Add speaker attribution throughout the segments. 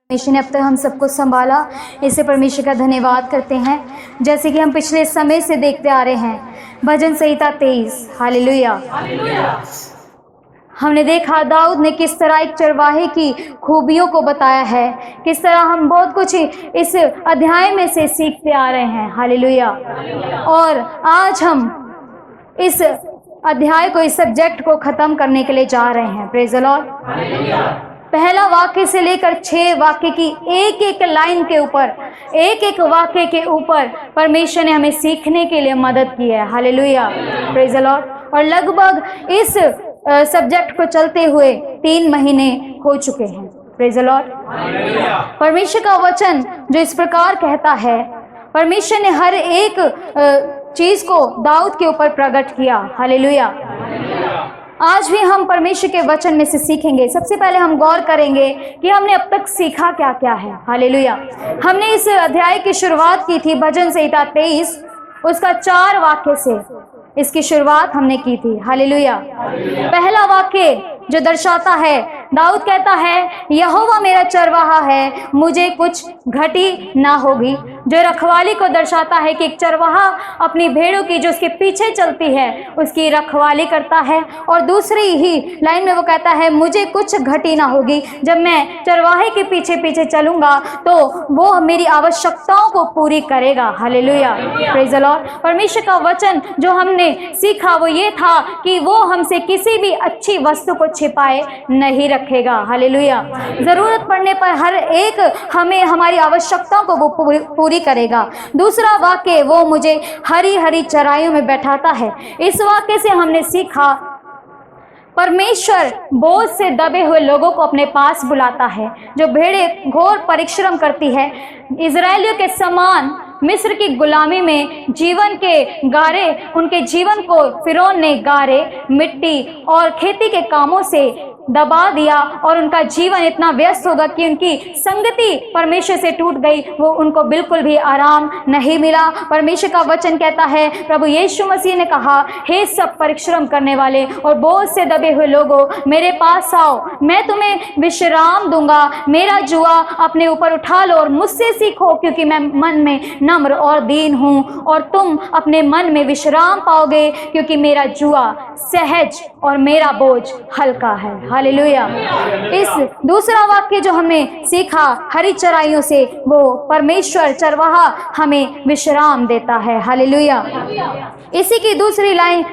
Speaker 1: परमेश्वर ने अब तक हम सबको संभाला, इससे परमेश्वर का धन्यवाद करते हैं। जैसे कि हम पिछले समय से देखते आ रहे हैं, भजन संहिता 23, हालेलुया। हमने देखा दाऊद ने किस तरह एक चरवाहे की खूबियों को बताया है, किस तरह हम बहुत कुछ इस अध्याय में से सीखते आ रहे हैं, हालेलुया। और आज हम इस अध्याय को, इस सब्जेक्ट को ख़त्म करने के लिए जा रहे हैं। Praise the Lord. पहला वाक्य से लेकर 6 वाक्य की एक एक लाइन के ऊपर, एक एक वाक्य के ऊपर परमेश्वर ने हमें सीखने के लिए मदद की है, हालेलुया, प्रेज़ द लॉर्ड। और लगभग इस सब्जेक्ट को चलते हुए 3 महीने हो चुके हैं, प्रेज़ द लॉर्ड। परमेश्वर का वचन जो इस प्रकार कहता है, परमेश्वर ने हर एक चीज को दाऊद के ऊपर प्रकट किया, हालेलुया। आज भी हम परमेश्वर के वचन में से सीखेंगे। सबसे पहले हम गौर करेंगे कि हमने अब तक सीखा क्या क्या है, हालेलुया। हमने इस अध्याय की शुरुआत की थी भजन संहिता 23, उसका 4 वाक्य से इसकी शुरुआत हमने की थी, हालेलुया। पहला वाक्य जो दर्शाता है, दाऊद कहता है, यहोवा मेरा चरवाहा है, मुझे कुछ घटी ना होगी, जो रखवाली को दर्शाता है कि एक चरवाहा अपनी भेड़ों की जो उसके पीछे चलती है उसकी रखवाली करता है। और दूसरी ही लाइन में वो कहता है, मुझे कुछ घटी ना होगी, जब मैं चरवाहे के पीछे पीछे चलूंगा तो वो मेरी आवश्यकताओं को पूरी करेगा, हालेलुया, प्रेज़ द लॉर्ड। परमेश्वर का वचन जो हमने सीखा वो ये था कि वो हमसे किसी भी अच्छी वस्तु को छिपाए नहीं रखेगा, हालेलुया। जरूरत पड़ने पर हर एक हमें हमारी आवश्यकताओं को वो पूरी करेगा। दूसरा वाक्य, वो मुझे हरी हरी चराइयों में बैठाता है। इस वाक्य से हमने सीखा परमेश्वर बोझ से दबे हुए लोगों को अपने पास बुलाता है। जो भेड़ें घोर परिश्रम करती है, इजरायलियों के समान मिस्र की गुलामी में जीवन के गारे, उनके जीवन को फिरौन ने गारे, मिट्टी और खेती के कामों से दबा दिया और उनका जीवन इतना व्यस्त होगा कि उनकी संगति परमेश्वर से टूट गई, वो उनको बिल्कुल भी आराम नहीं मिला। परमेश्वर का वचन कहता है, प्रभु यीशु मसीह ने कहा, हे सब परिश्रम करने वाले और बोझ से दबे हुए लोगों, मेरे पास आओ, मैं तुम्हें विश्राम दूंगा। मेरा जुआ अपने ऊपर उठा लो और मुझसे सीखो, क्योंकि मैं मन में नम्र और दीन हूँ, और तुम अपने मन में विश्राम पाओगे, क्योंकि मेरा जुआ सहज और मेरा बोझ हल्का है, हालेलुया। इस दूसरा वाक्य जो हमने सीखा हरी चराइयों से, वो परमेश्वर चरवाहा हमें विश्राम देता है, हालेलुया। इसी की दूसरी लाइन,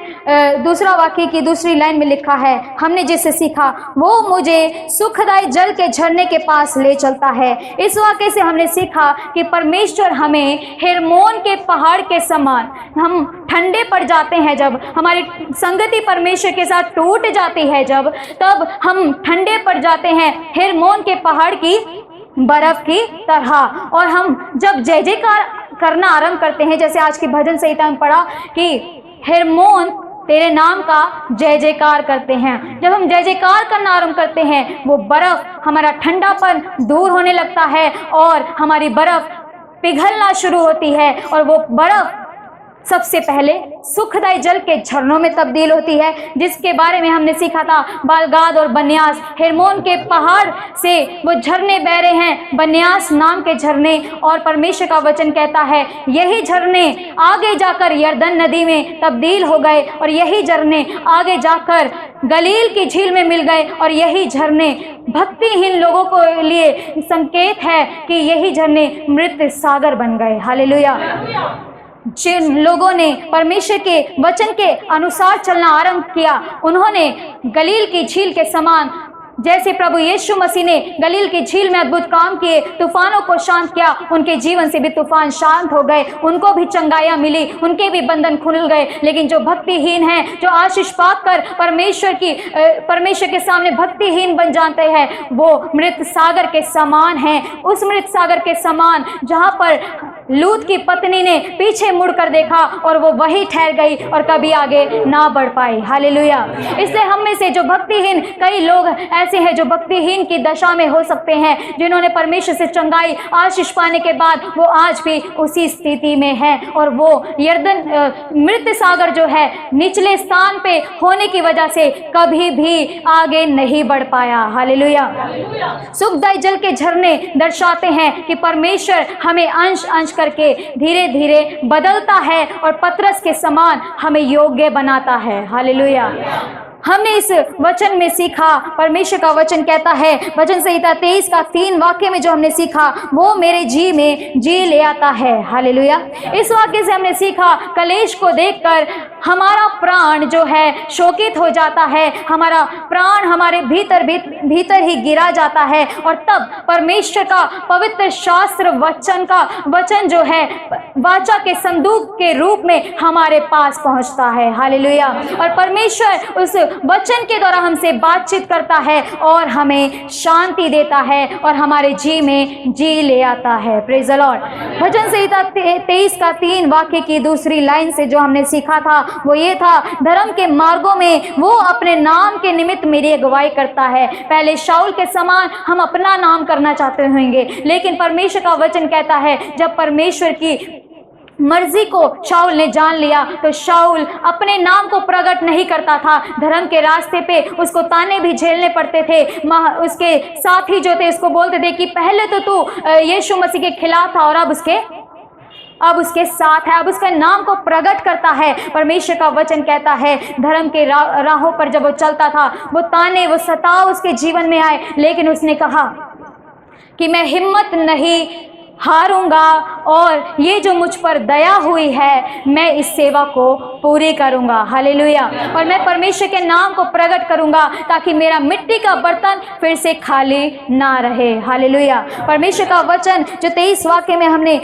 Speaker 1: दूसरा वाक्य की दूसरी लाइन में लिखा है, हमने जिससे सीखा, वो मुझे सुखदायी जल के झरने के पास ले चलता है। इस वाक्य से हमने सीखा कि परमेश्वर हमें हेर्मोन के पहाड़ के समान, हम ठंडे पड़ जाते हैं जब हमारी संगति परमेश्वर के साथ टूट जाती है, जब तब हम ठंडे पड़ जाते हैं हेर्मोन के पहाड़ की बर्फ की तरह। और हम जब जय जयकार करना आरंभ करते हैं, जैसे आज की भजन संहिता में पढ़ा कि हेर्मोन तेरे नाम का जय जयकार करते हैं। जब हम जय जयकार करना आरंभ करते हैं, वो बर्फ, हमारा ठंडापन दूर होने लगता है और हमारी बर्फ पिघलना शुरू होती है, और वो बर्फ सबसे पहले सुखदायी जल के झरनों में तब्दील होती है, जिसके बारे में हमने सीखा था। बालगाद और बन्यास, हेर्मोन के पहाड़ से वो झरने बह रहे हैं, बन्यास नाम के झरने। और परमेश्वर का वचन कहता है, यही झरने आगे जाकर यरदन नदी में तब्दील हो गए, और यही झरने आगे जाकर गलील की झील में मिल गए, और यही झरने भक्तिहीन लोगों के लिए संकेत है कि यही झरने मृत सागर बन गए, हालेलुया। जिन लोगों ने परमेश्वर के वचन के अनुसार चलना आरंभ किया, उन्होंने गलील की झील के समान, जैसे प्रभु यीशु मसीह ने गलील की झील में अद्भुत काम किए, तूफानों को शांत किया, उनके जीवन से भी तूफान शांत हो गए, उनको भी चंगाइयाँ मिली, उनके भी बंधन खुल गए। लेकिन जो भक्तिहीन हैं, जो आशीष पाकर परमेश्वर के सामने भक्तिहीन बन जाते हैं, वो मृत सागर के समान हैं। उस मृत सागर के समान जहाँ पर लूत की पत्नी ने पीछे मुड़कर देखा और वो वही ठहर गई और कभी आगे ना बढ़ पाई। हालेलुया। इसलिए हम में से जो भक्तिहीन, कई लोग ऐसे हैं जो भक्तिहीन की दशा में हो सकते हैं, जिन्होंने परमेश्वर से चंगाई आशीष पाने के बाद वो आज भी उसी स्थिति में है और वो यरदन मृत सागर जो है निचले स्थान पे होने की वजह से कभी भी आगे नहीं बढ़ पाया। हालेलुया। सुखदायी जल के झरने दर्शाते हैं कि परमेश्वर हमें अंश अंश करके धीरे धीरे बदलता है और पतरस के समान हमें योग्य बनाता है। हालेलुया। हमने इस वचन में सीखा, परमेश्वर का वचन कहता है, वचन संहिता 23 का 3 वाक्य में जो हमने सीखा वो मेरे जी में जी ले आता है। हालेलुया। इस वाक्य से हमने सीखा, कलेश को देखकर हमारा प्राण जो है शोकित हो जाता है, हमारा प्राण हमारे भीतर ही गिरा जाता है और तब परमेश्वर का पवित्र शास्त्र वचन जो है वाचा के संदूक के रूप में हमारे पास पहुंचता है। हालेलुया। और परमेश्वर उस वचन के द्वारा हमसे बातचीत करता है और हमें शांति देता है और हमारे जी में जी ले आता है। Praise the Lord. वचन संहिता 23 का 3 वाक्य की दूसरी लाइन से जो हमने सीखा था वो ये था, धर्म के मार्गों में वो अपने नाम के निमित्त मेरी अगुवाई करता है। पहले शाऊल के समान हम अपना नाम करना चाहते होंगे, लेकिन परमेश्वर का वचन कहता है जब परमेश्वर की मर्जी को शाऊल ने जान लिया तो शाऊल अपने नाम को प्रकट नहीं करता था। धर्म के रास्ते पे उसको ताने भी झेलने पड़ते थे। उसके साथी जो थे उसको बोलते थे कि पहले तो तू यीशु मसीह के खिलाफ था और अब उसके साथ है, अब उसके नाम को प्रकट करता है। परमेश्वर का वचन कहता है धर्म के राहों पर जब वो चलता था वो ताने, वो सताव उसके जीवन में आए, लेकिन उसने कहा कि मैं हिम्मत नहीं हारूंगा और ये जो मुझ पर दया हुई है मैं इस सेवा को पूरी करूंगा। हालेलुया। और मैं परमेश्वर के नाम को प्रकट करूंगा ताकि मेरा मिट्टी का बर्तन फिर से खाली ना रहे। हालेलुया। परमेश्वर का वचन जो 23 वाक्य में हमने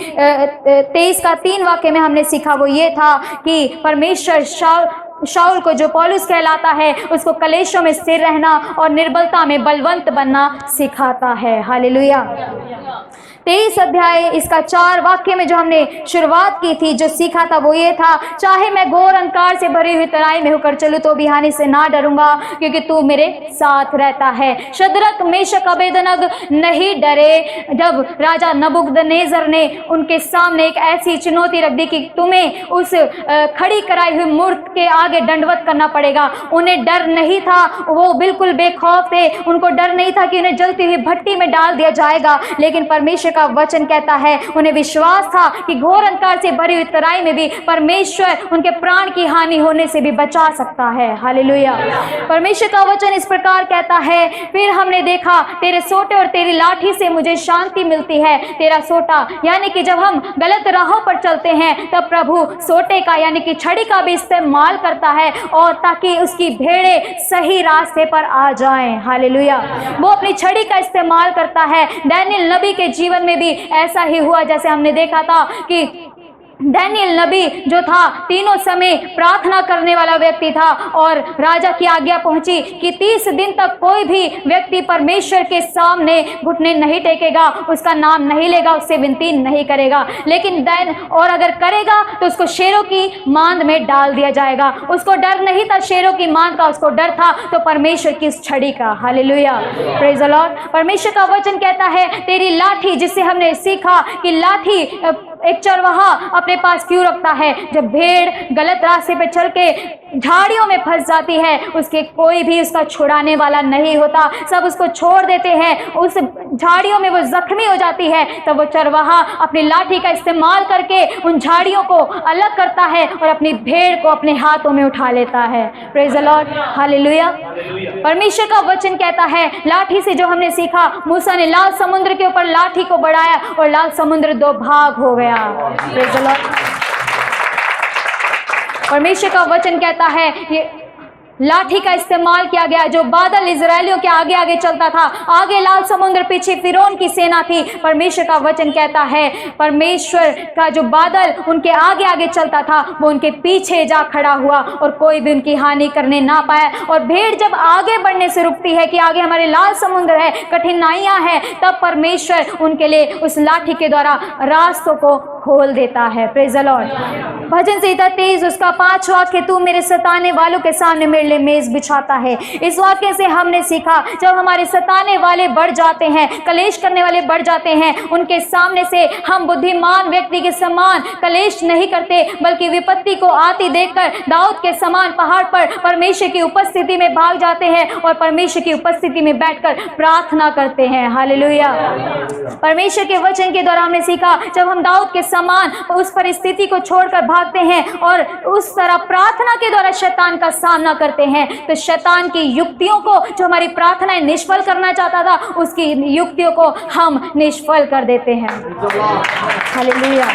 Speaker 1: 23 का 3 वाक्य में हमने सीखा वो ये था कि परमेश्वर शाऊल को जो पौलुस कहलाता है उसको कलेशों में स्थिर रहना और निर्बलता में बलवंत बनना सिखाता है। हालेलुया। 23 अध्याय इसका 4 वाक्य में जो हमने शुरुआत की थी, जो सीखा था वो ये था, चाहे मैं घोर अंधकार से भरी हुई तराई में होकर चलूं तो भी हानि से ना डरूंगा क्योंकि तू मेरे साथ रहता है। शद्रक मेशक अबेदनग नहीं डरे जब राजा नबूकदनेस्सर ने उनके सामने एक ऐसी चुनौती रख दी कि तुम्हें उस खड़ी कराई हुई मूर्ति के आगे दंडवत करना पड़ेगा। उन्हें डर नहीं था, वो बिल्कुल बेखौफ थे। उनको डर नहीं था कि उन्हें जलती हुई भट्टी में डाल दिया जाएगा, लेकिन परमेश्वर का वचन कहता है उन्हें विश्वास था कि घोर अंधकार से भरी हुई तराई में भी परमेश्वर उनके प्राण की हानि होने से भी बचा सकता है। हालेलुया। परमेश्वर का वचन इस प्रकार कहता है, फिर हमने देखा तेरे सोटे और तेरी लाठी से मुझे शांति मिलती है। तेरा सोटा यानी कि जब हम गलत राहों पर चलते हैं तब प्रभु सोटे का यानी कि छड़ी का भी इस्तेमाल करता है और ताकि उसकी भेड़ें सही रास्ते पर आ जाएं। हालेलुया। वो अपनी छड़ी का इस्तेमाल करता है। दानियेल नबी के जीवन में भी ऐसा ही हुआ, जैसे हमने देखा था कि दानियेल नबी जो था तीनों समय प्रार्थना करने वाला व्यक्ति था और राजा की आज्ञा पहुंची कि 30 दिन तक कोई भी व्यक्ति परमेश्वर के सामने घुटने नहीं टेकेगा, उसका नाम नहीं लेगा, उससे विनती नहीं करेगा, लेकिन और अगर करेगा तो उसको शेरों की मांद में डाल दिया जाएगा। उसको डर नहीं था शेरों की मांद का, उसको डर था तो परमेश्वर की उस छड़ी का। हालेलुया। Praise the Lord. परमेश्वर का वचन कहता है तेरी लाठी, जिससे हमने सीखा कि लाठी एक चरवाहा अपने पास क्यों रखता है। जब भेड़ गलत रास्ते पे चल के झाड़ियों में फंस जाती है उसके कोई भी उसका छुड़ाने वाला नहीं होता, सब उसको छोड़ देते हैं, उस झाड़ियों में वो जख्मी हो जाती है, तब वो चरवाहा अपनी लाठी का इस्तेमाल करके उन झाड़ियों को अलग करता है और अपनी भेड़ को अपने हाथों में उठा लेता है। Praise the Lord. हालेलुया। परमेश्वर का वचन कहता है, लाठी से जो हमने सीखा, मूसा ने लाल समुद्र के ऊपर लाठी को बढ़ाया और लाल समुद्र 2 भाग हो गया। Praise the Lord. परमेश्वर का वचन कहता है ये लाठी का इस्तेमाल किया गया। जो बादल इजरायलियों के आगे आगे चलता था, आगे लाल समुद्र, पीछे फिरौन की सेना थी। परमेश्वर का वचन कहता है परमेश्वर का जो बादल उनके आगे आगे चलता था वो उनके पीछे जा खड़ा हुआ और कोई भी उनकी हानि करने ना पाया। और भेड़ जब आगे बढ़ने से रुकती है कि आगे हमारे लाल समुद्र है, कठिनाइयां हैं, तब परमेश्वर उनके लिए उस लाठी के द्वारा रास्तों को खोल देता है। Praise the lord. भजन संहिता 23 उसका 5 वाक्य, तू मेरे सताने वालों के सामने मेरे लिए मेज बिछाता है। इस वाक्य से हमने सीखा जब हमारे सताने वाले बढ़ जाते हैं, कलेश करने वाले बढ़ जाते हैं, उनके सामने से हम बुद्धिमान व्यक्ति के समान कलेश नहीं करते, बल्कि विपत्ति को आती देखकर दाऊद के समान पहाड़ पर परमेश्वर की उपस्थिति में भाग जाते हैं और परमेश्वर की उपस्थिति में बैठकर प्रार्थना करते हैं। हालेलुया। परमेश्वर के वचन के द्वारा हमने सीखा जब हम दाऊद के समान उस परिस्थिति को छोड़कर भागते हैं और उस तरह प्रार्थना के द्वारा शैतान का सामना करते हैं, तो शैतान की युक्तियों को, जो हमारी प्रार्थनाएं निष्फल करना चाहता था, उसकी युक्तियों को हम निष्फल कर देते हैं। हालेलुया।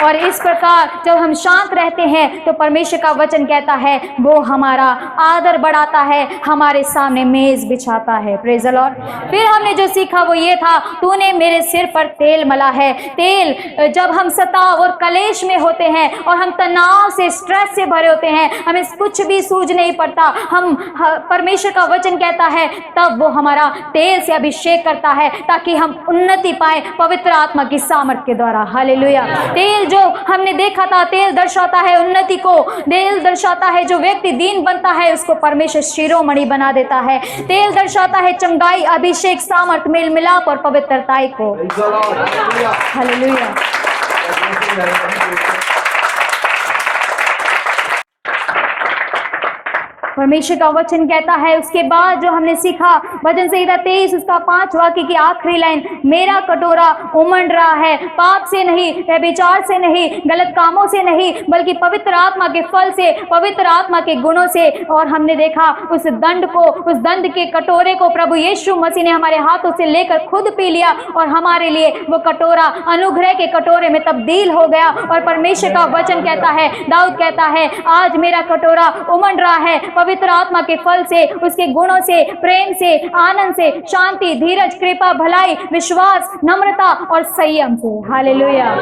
Speaker 1: और इस प्रकार जब हम शांत रहते हैं तो परमेश्वर का वचन कहता है वो हमारा आदर बढ़ाता है, हमारे सामने मेज बिछाता है। Praise the Lord. फिर हमने जो सीखा वो ये था, तूने मेरे सिर पर तेल मला है। तेल, जब हम सताव और कलेश में होते हैं और हम तनाव से, स्ट्रेस से भरे होते हैं, हमें कुछ भी सूझ नहीं पड़ता, हम परमेश्वर का वचन कहता है तब वो हमारा तेल से अभिषेक करता है ताकि हम उन्नति पाए पवित्र आत्मा की सामर्थ के द्वारा। हालेलुया। तेल जो हमने देखा था, तेल दर्शाता है उन्नति को, तेल दर्शाता है जो व्यक्ति दीन बनता है उसको परमेश्वर शिरोमणि बना देता है। तेल दर्शाता है चंगाई, अभिषेक, सामर्थ, मेल मिलाप और पवित्रताई को। हालेलुया। परमेश्वर का वचन कहता है, उसके बाद जो हमने सीखा भजन संहिता 23 उसका 5 वाक्य की आखिरी लाइन, मेरा कटोरा उमड़ रहा है, पाप से नहीं, व्यभिचार से नहीं, गलत कामों से नहीं, बल्कि पवित्र आत्मा के फल से, पवित्र आत्मा के गुणों से। और हमने देखा उस दंड को, उस दंड के कटोरे को प्रभु यीशु मसीह ने हमारे हाथों से लेकर खुद पी लिया और हमारे लिए वो कटोरा अनुग्रह के कटोरे में तब्दील हो गया। और परमेश्वर का वचन कहता है, दाऊद कहता है, आज मेरा कटोरा उमड़ रहा है पवित्र आत्मा के फल से, उसके गुणों से, प्रेम से, आनंद से, शांति, धीरज, कृपा, भलाई, विश्वास, नम्रता और संयम से। हालेलुया।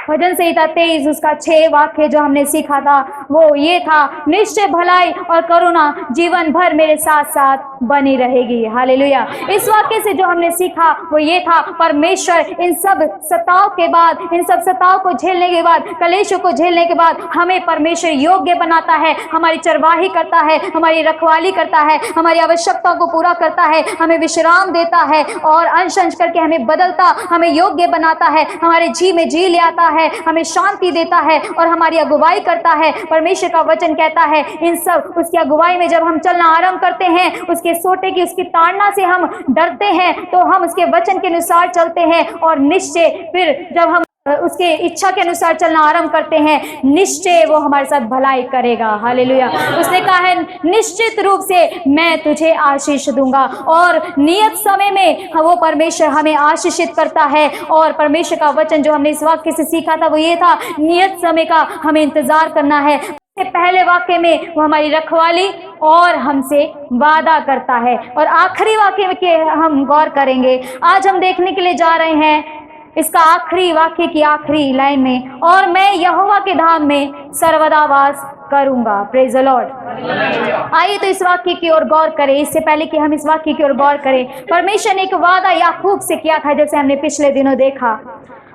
Speaker 1: भजन संहिता 23 उसका 6 वाक्य जो हमने सीखा था वो ये था, निश्चय भलाई और करुणा जीवन भर मेरे साथ साथ बनी रहेगी। हालेलुया। इस वाक्य से जो हमने सीखा वो ये था, परमेश्वर इन सब सताव के बाद, इन सब सताव को झेलने के बाद, कलेशों को झेलने के बाद हमें परमेश्वर योग्य बनाता है, हमारी चरवाही करता है, हमारी रखवाली करता है, हमारी आवश्यकताओं को पूरा करता है, हमें विश्राम देता है और अंश अंश करके हमें बदलता, हमें योग्य बनाता है, हमारे जी में जी ले आता है, हमें शांति देता है और हमारी अगुवाई करता है। परमेश्वर का वचन कहता है इन सब उसकी अगुवाई में जब हम चलना आरंभ करते हैं, उसके सोटे की, उसकी ताड़ना से हम डरते हैं तो हम उसके वचन के अनुसार चलते हैं और निश्चय फिर जब हम उसके इच्छा के अनुसार चलना आरंभ करते हैं, निश्चय वो हमारे साथ भलाई करेगा। हालेलुया। उसने कहा है निश्चित रूप से मैं तुझे आशीष दूंगा और नियत समय में वो परमेश्वर हमें आशीषित करता है। और परमेश्वर का वचन जो हमने इस वाक्य से सीखा था वो ये था, नियत समय का हमें इंतजार करना है। पहले वाक्य में वो हमारी रखवाली और हमसे वादा करता है और आखिरी वाक्य में के हम गौर करेंगे। आज हम देखने के लिए जा रहे हैं इसका आखिरी वाक्य की आखिरी लाइन में, और मैं यहोवा के धाम में सर्वदा वास करूंगा। Praise the Lord. आइए तो इस वाक्य की ओर गौर करें। इससे पहले कि हम इस वाक्य की ओर गौर करें, परमेश्वर ने एक वादा याकूब से किया था, जैसे हमने पिछले दिनों देखा।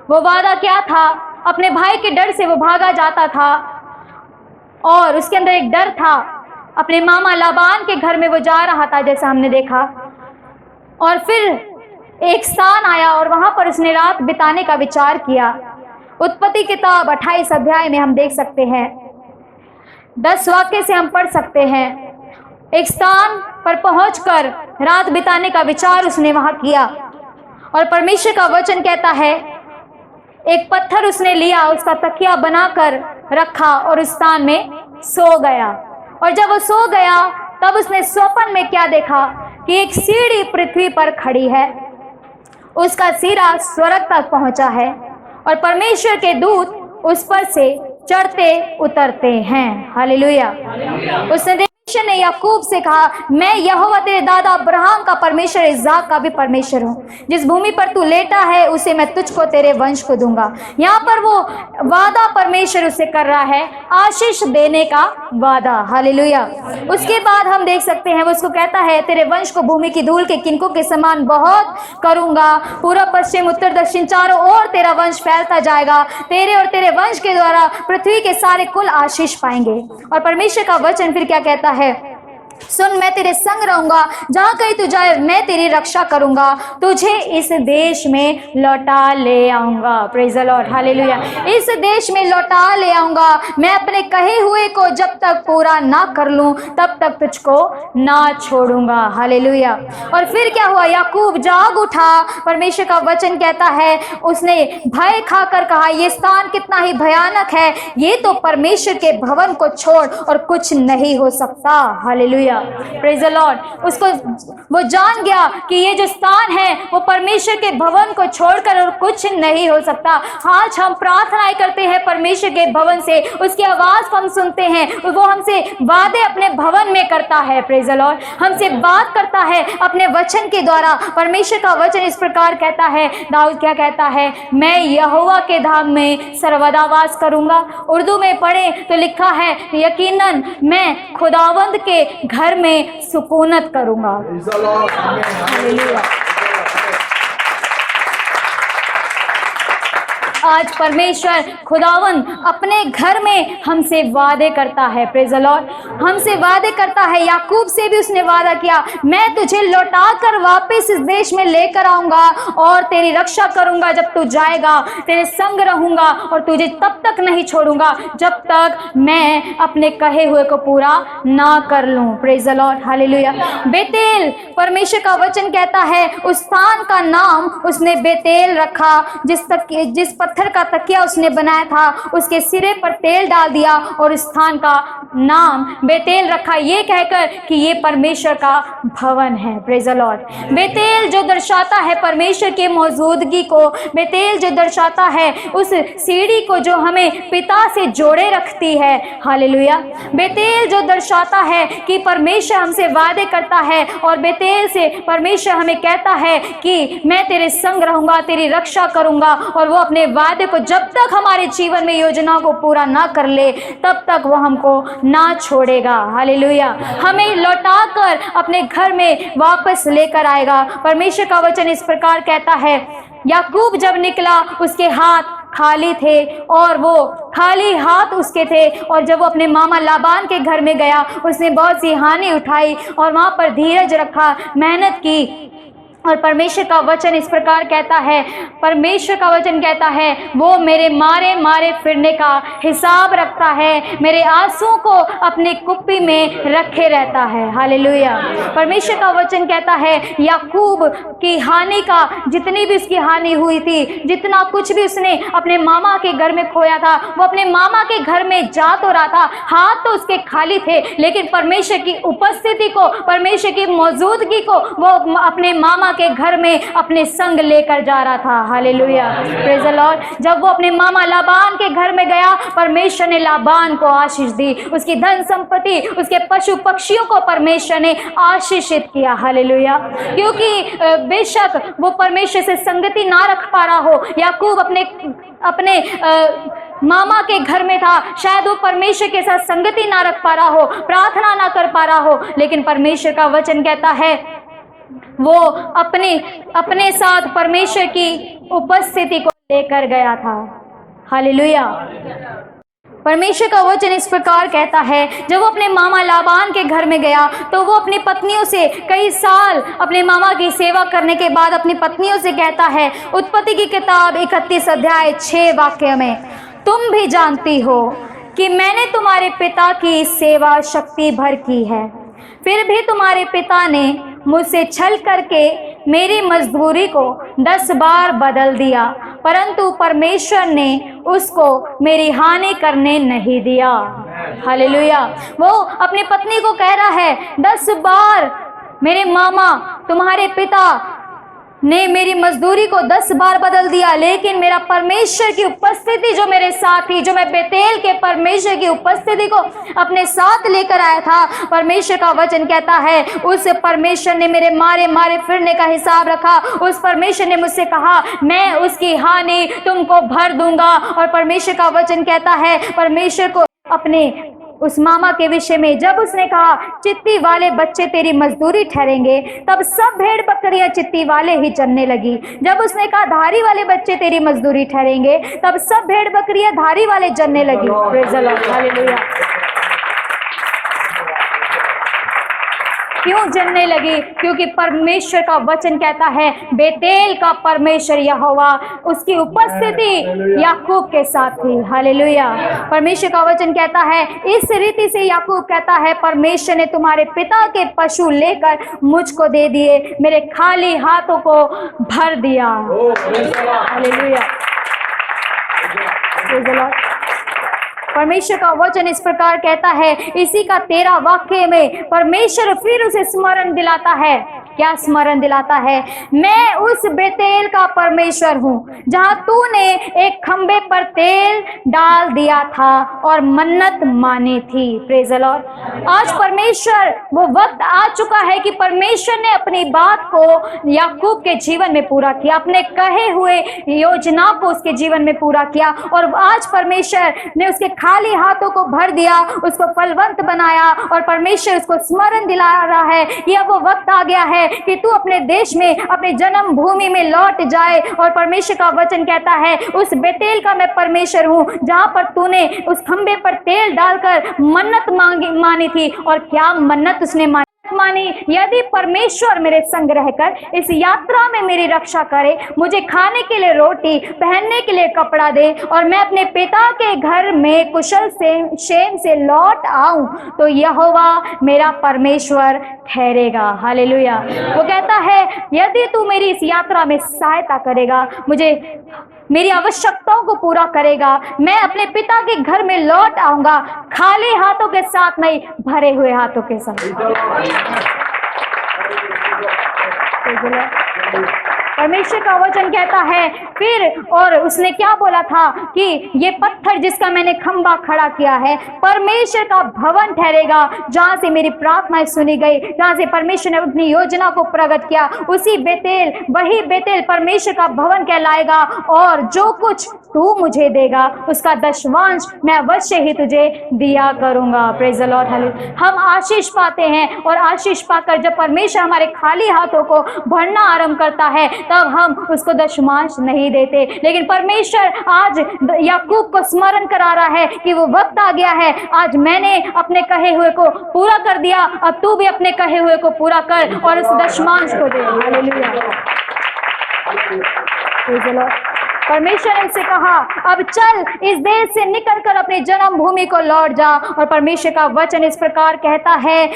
Speaker 1: वो वादा क्या था? अपने भाई के डर से वो भागा जाता था और उसके अंदर एक डर था। अपने मामा लाबान के घर में वो जा रहा था, जैसा हमने देखा, और फिर एक स्थान आया और वहां पर उसने रात बिताने का विचार किया। उत्पत्ति किताब 28 अध्याय में हम देख सकते हैं, 10 वाक्य से हम पढ़ सकते हैं। एक स्थान पर पहुंचकर रात बिताने का विचार उसने वहां किया और परमेश्वर का वचन कहता है, एक पत्थर उसने लिया, उसका तकिया बनाकर रखा और उस स्थान में सो गया। और जब वो सो गया तब उसने स्वप्न में क्या देखा कि एक सीढ़ी पृथ्वी पर खड़ी है, उसका सिरा स्वर्ग तक पहुंचा है और परमेश्वर के दूत उस पर से चढ़ते उतरते हैं। हालेलुया। उसने ने याकूब से कहा, मैं यहोवा तेरे दादा अब्राहम का परमेश्वर, इस्हाक का भी परमेश्वर हूँ। जिस भूमि पर तू लेटा है उसे मैं तुझको तेरे वंश को दूंगा। यहाँ पर वो वादा परमेश्वर उसे कर रहा है, आशीष देने का वादा। हालेलुया। उसके बाद हम देख सकते हैं वो उसको कहता है, तेरे वंश को भूमि की धूल के किनकों के समान बहुत करूंगा, पूर्व पश्चिम उत्तर दक्षिण चारों ओर तेरा वंश फैलता जाएगा, तेरे और तेरे वंश के द्वारा पृथ्वी के सारे कुल आशीष पाएंगे। और परमेश्वर का वचन फिर क्या कहता है, सुन, मैं तेरे संग रहूंगा, जहां कहीं तू जाए मैं तेरी रक्षा करूंगा, तुझे इस देश में लौटा ले आऊंगा। Praise the Lord, hallelujah. इस देश में लौटा ले आऊंगा, मैं अपने कहे हुए को जब तक पूरा ना कर लूं तब तक तुझको ना छोड़ूंगा। हालेलुया। और फिर क्या हुआ, याकूब जाग उठा। परमेश्वर का वचन कहता है उसने भय खाकर कहा, यह स्थान कितना ही भयानक है, ये तो परमेश्वर के भवन को छोड़ और कुछ नहीं हो सकता। Hallelujah, praise the Lord. उसको वो जान गया कि ये जो स्थान है वो परमेश्वर के भवन को छोड़कर और कुछ नहीं हो सकता। आज हम प्रार्थनाएं करते हैं परमेश्वर के भवन से, उसकी आवाज हम सुनते हैं, वो हमसे वादे अपने भवन में करता है। प्रेज द लॉर्ड, हमसे बात करता है अपने वचन के द्वारा। परमेश्वर का वचन इस प्रकार कहता है, दाऊद क्या कहता है, मैं यहोवा के धाम में सर्वदा वास करूंगा। उर्दू में पढ़े तो लिखा है, यकीनन मैं खुदावंद के घर में सुकूनत करूंगा। हालेलुया। आज परमेश्वर खुदावन अपने घर में हमसे वादे करता है। प्रेज द लॉर्ड, हमसे वादे करता है। याकूब से भी उसने वादा किया, मैं तुझे लौटाकर वापस इस देश में लेकर आऊंगा और तेरी रक्षा करूंगा। जब तू जाएगा तेरे संग रहूंगा और तुझे तब तक नहीं छोड़ूंगा जब तक मैं अपने कहे हुए को पूरा ना कर लूं। Praise the Lord, hallelujah. Bethel, परमेश्वर का वचन कहता है उस स्थान का नाम उसने बेतेल रखा। जिस पत्थर का तकिया उसने बनाया था उसके सिरे पर तेल डाल दिया और इस स्थान का नाम बेतेल रखा, ये कहकर कि ये परमेश्वर का भवन है। Praise the Lord. बेतेल जो दर्शाता है परमेश्वर की मौजूदगी को, बेतेल जो दर्शाता है उस सीढ़ी को जो हमें पिता से जोड़े रखती है। हालेलुया। बेतेल जो दर्शाता है कि परमेश्वर हमसे वादे करता है और बेतेल से परमेश्वर हमें कहता है कि मैं तेरे संग रहूंगा, तेरी रक्षा करूंगा। और वो अपने वादे को जब तक हमारे जीवन में योजना को पूरा ना कर ले तब तक वो हमको ना छोड़ेगा। हालेलुया। हमें लौटाकर अपने घर में वापस लेकर आएगा। परमेश्वर का वचन इस प्रकार कहता है, याकूब जब निकला उसके हाथ खाली थे और वो खाली हाथ उसके थे। और जब वो अपने मामा लाबान के घर में गया उसने बहुत सी हानि उठाई और वहाँ पर धीरज रखा, मेहनत की। और परमेश्वर का वचन इस प्रकार कहता है, परमेश्वर का वचन कहता है वो मेरे मारे मारे फिरने का हिसाब रखता है, मेरे आंसुओं को अपने कुप्पी में रखे रहता है। हालेलुया। परमेश्वर का वचन कहता है याकूब की हानि का, जितनी भी उसकी हानि हुई थी, जितना कुछ भी उसने अपने मामा के घर में खोया था, वो अपने मामा के घर में जा तो रहा था, हाथ तो उसके खाली थे, लेकिन परमेश्वर की उपस्थिति को, परमेश्वर की मौजूदगी को वो अपने मामा के घर में अपने संग लेकर जा रहा था। Hallelujah, praise the Lord. जब वो अपने मामा लाबान के घर में गया, परमेश्वर ने लाबान को आशीष दी, उसकी धन संपत्ति, उसके पशु पक्षियों को परमेश्वर ने आशीषित किया। हालेलुया। क्योंकि बेशक वो परमेश्वर से संगति ना रख पा रहा हो, याकूब अपने मामा के घर में था, शायद वो परमेश्वर के साथ संगति ना रख पा रहा हो, प्रार्थना ना कर पा रहा हो, लेकिन परमेश्वर का वचन कहता है वो अपने साथ परमेश्वर की उपस्थिति को लेकर गया था। हालेलुया। परमेश्वर का वचन इस प्रकार कहता है, जब वो अपने मामा लाबान के घर में गया तो वो अपनी पत्नियों से कई साल अपने मामा की सेवा करने के बाद अपनी पत्नियों से कहता है, उत्पत्ति की किताब 31 अध्याय 6 वाक्य में, तुम भी जानती हो कि मैंने तुम्हारे पिता की सेवा शक्ति भर की है, फिर भी तुम्हारे पिता ने मुझसे छल करके मेरी मजदूरी को 10 बार बदल दिया, परंतु परमेश्वर ने उसको मेरी हानि करने नहीं दिया। हालेलुया। वो अपनी पत्नी को कह रहा है, 10 बार मेरे मामा तुम्हारे पिता ने मेरी मजदूरी को 10 बार बदल दिया, लेकिन मेरा परमेश्वर की उपस्थिति जो मेरे साथ थी, जो मैं बेतेल के परमेश्वर की उपस्थिति को अपने साथ लेकर आया था, परमेश्वर का वचन कहता है उस परमेश्वर ने मेरे मारे मारे फिरने का हिसाब रखा। उस परमेश्वर ने मुझसे कहा मैं उसकी हानि तुमको भर दूंगा। और परमेश्वर का वचन कहता है परमेश्वर को अपने उस मामा के विषय में, जब उसने कहा चित्ती वाले बच्चे तेरी मजदूरी ठहरेंगे, तब सब भेड़ बकरियां चित्ती वाले ही चरने लगी। जब उसने कहा धारी वाले बच्चे तेरी मजदूरी ठहरेंगे, तब सब भेड़ बकरियां धारी वाले चरने लगी। Praise the Lord, hallelujah. क्यों जलने लगी? क्योंकि परमेश्वर का वचन कहता है बेतेल का परमेश्वर यहोवा, उसकी उपस्थिति याकूब के साथ थी। हालेलुया। परमेश्वर का वचन कहता है इस रीति से याकूब कहता है परमेश्वर ने तुम्हारे पिता के पशु लेकर मुझको दे दिए, मेरे खाली हाथों को भर दिया। हालेलुया। परमेश्वर का वचन इस प्रकार कहता है, इसी का 13 वाक्य में परमेश्वर फिर उसे स्मरण दिलाता है। क्या स्मरण दिलाता है? मैं उस बेतेल का परमेश्वर हूँ जहाँ तूने एक खंबे पर तेल डाल दिया था और मन्नत मानी थी। Praise the Lord. आज परमेश्वर, वो वक्त आ चुका है कि परमेश्वर ने अपनी बात को याकूब के जीवन में पूरा किया, अपने कहे हुए योजना को उसके जीवन में पूरा किया। और आज परमेश्वर ने उसके खाली हाथों को भर दिया, उसको फलवंत बनाया। और परमेश्वर उसको स्मरण दिला रहा है कि अब वो वक्त आ गया है कि तू अपने देश में, अपने जन्म भूमि में लौट जाए। और परमेश्वर का वचन कहता है उस बेतेल का मैं परमेश्वर हूँ जहाँ पर तूने उस खंबे पर तेल डालकर मन्नत मानी थी। और क्या मन्नत उसने मानी? यदि परमेश्वर मेरे संग रहकर इस यात्रा में मेरी रक्षा करे, मुझे खाने के लिए रोटी, पहनने के लिए कपड़ा दे, और मैं अपने पिता के घर में कुशल से क्षेम से लौट आऊं, तो यहोवा मेरा परमेश्वर ठहरेगा। हालेलुया। वो कहता है यदि तू मेरी इस यात्रा में सहायता करेगा, मुझे मेरी आवश्यकताओं को पूरा करेगा, मैं अपने पिता के घर में लौट आऊंगा, खाली हाथों के साथ नहीं, भरे हुए हाथों के साथ। परमेश्वर का वचन कहता है फिर, और उसने क्या बोला था कि ये पत्थर जिसका मैंने खंबा खड़ा किया है परमेश्वर का भवन ठहरेगा, जहां से मेरी प्रार्थनाएं सुनी गई, जहां से परमेश्वर ने अपनी योजना को प्रकट किया। उसी बेतेल, वही बेतेल परमेश्वर का भवन कहलाएगा। और जो कुछ तू मुझे देगा उसका दशवांश मैं अवश्य ही तुझे दिया करूंगा। Praise the Lord. हालेलुया। हम आशीष पाते हैं, और आशीष पाकर जब परमेश्वर हमारे खाली हाथों को भरना आरंभ करता है तब हम उसको दशमांश नहीं देते। लेकिन परमेश्वर आज याकूब को स्मरण करा रहा है कि वो वक्त आ गया है, आज मैंने अपने कहे हुए को पूरा कर दिया, अब तू भी अपने कहे हुए को पूरा कर और उस दशमांश को दे। हालेलुया। परमेश्वर ने उससे कहा अब चल, इस देश से निकलकर अपनी जन्म भूमि को लौट जा। और परमेश्वर का वचन इस प्रकार कहता है,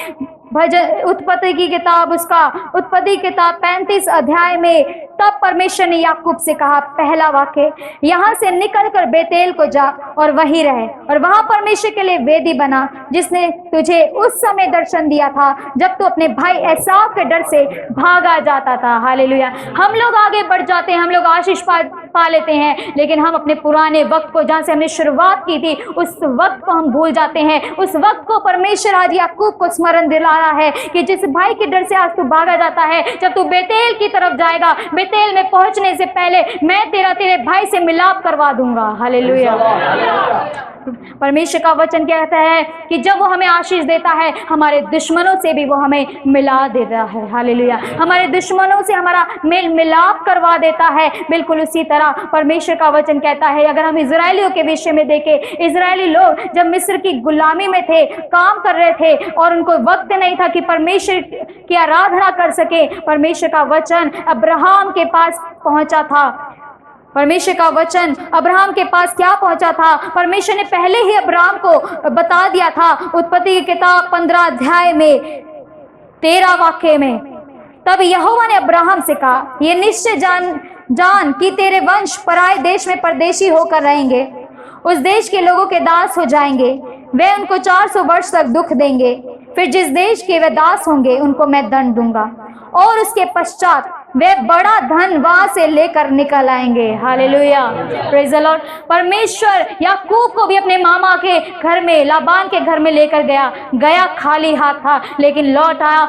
Speaker 1: भजन उत्पत्ति की किताब, उसका उत्पत्ति किताब 35 अध्याय में, तब परमेश्वर ने याकूब से कहा, पहला वाक्य, यहाँ से निकलकर बेतेल को जा और वहीं रहे, और वहां परमेश्वर के लिए वेदी बना जिसने तुझे उस समय दर्शन दिया था जब तू अपने भाई एसाव के डर से भागा जाता था। हालेलुया। हम लोग आगे बढ़ जाते हैं, हम लोग आशीष पा लेते हैं, लेकिन हम अपने पुराने वक्त को, जहाँ से हमने शुरुआत की थी, उस वक्त को हम भूल जाते हैं। उस वक्त को परमेश्वर आज याकूब को स्मरण दिला रहा है कि जिस भाई के डर से आज तू भागा जाता है, जब तू बेतेल की तरफ जाएगा, बेतेल में पहुंचने से पहले मैं तेरे भाई से मिलाप करवा दूंगा। हालेलुया। परमेश्वर का वचन कहता है कि जब वो हमें आशीष देता है, हमारे दुश्मनों से भी वो हमें मिला देता है। हालेलुया। हमारे दुश्मनों से हमारा मेल मिलाप करवा देता है। बिल्कुल उसी तरह परमेश्वर का वचन कहता है, अगर हम इजरायलियों के विषय में देखें, इजरायली लोग जब मिस्र की गुलामी में थे, काम कर रहे थे, और उनको वक्त नहीं था कि परमेश्वर की आराधना कर सके, परमेश्वर का वचन अब्राहम के पास पहुंचा था। परमेश्वर का वचन अब्राहम के पास क्या पहुंचा था? परमेश्वर ने पहले ही अब्राहम को बता दिया था। उत्पत्ति की किताब 15 अध्याय में 13 वाक्य में, तब यहोवा ने अब्राहम से कहा, ये निश्चय जान कि तेरे वंश पराए देश में परदेशी होकर रहेंगे, उस देश के लोगों के दास हो जाएंगे, वे उनको 400 वर्ष तक दुख देंगे, फिर जिस देश के वे दास होंगे उनको मैं दंड दूंगा, और उसके पश्चात वे बड़ा धन वहां से लेकर निकल आएंगे। Hallelujah, praise the Lord. परमेश्वर याकूब को भी अपने मामा के घर में, लाबान के घर में लेकर गया खाली हाथ था, लेकिन लौट आया